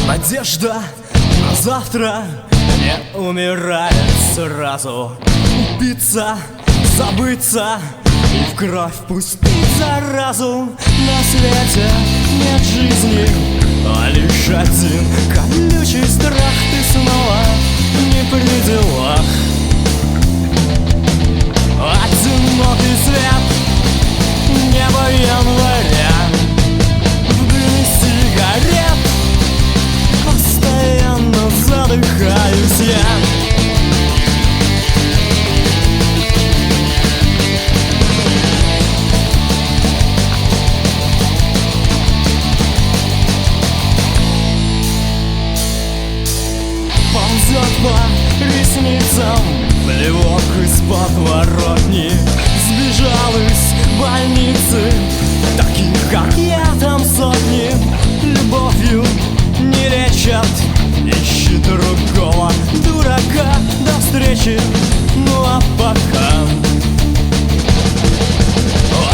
Надежда на завтра не умирает сразу. Упиться, забыться и в кровь пустить заразу. На свете нет жизни, а лишь один колючий страх. Ты снова не при делах. Одинокий свет, небо января, в дыме сигарет постоянно задыхаюсь я. Ползет по ресницам плевок из подворотни. Сбежал из больницы, таких как я там сотни. Любовью не лечат, ищи другого дурака. До встречи, ну а пока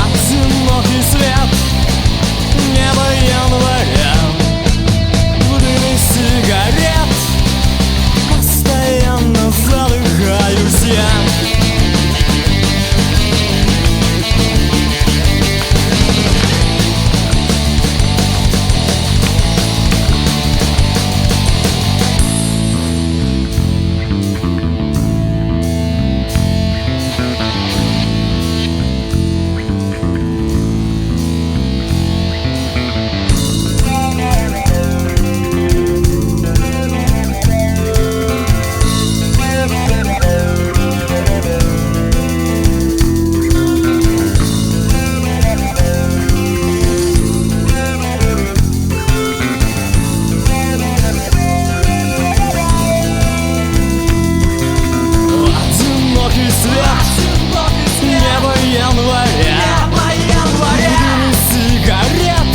одинокий свет, небо января, в дыме сигарет постоянно задыхаюсь я. Небо января, в дыме сигарет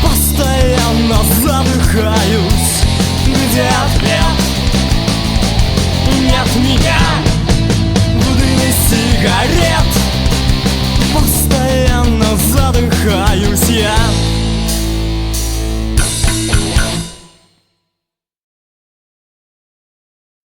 постоянно задыхаюсь. Где ответ? Нет меня. В дыме сигарет постоянно задыхаюсь я.